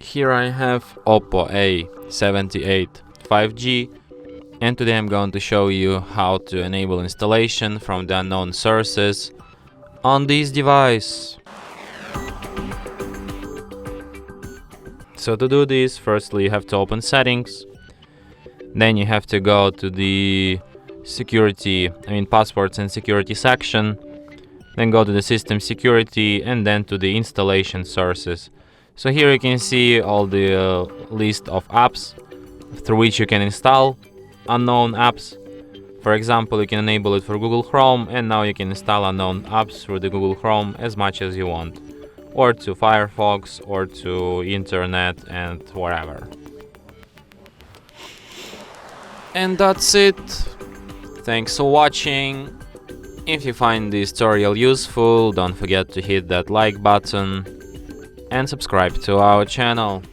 Here I have OPPO A78 5G, and today I'm going to show you how to enable installation from the unknown sources on this device. So to do this, firstly you have to open settings, then you have to go to the passwords and security section, then go to the system security and then to the installation sources. So here you can see all the list of apps through which you can install unknown apps. For example, you can enable it for Google Chrome, and now you can install unknown apps through the Google Chrome as much as you want, or to Firefox, or to internet, and whatever. And that's it. Thanks for watching. If you find this tutorial useful, don't forget to hit that like button and subscribe to our channel.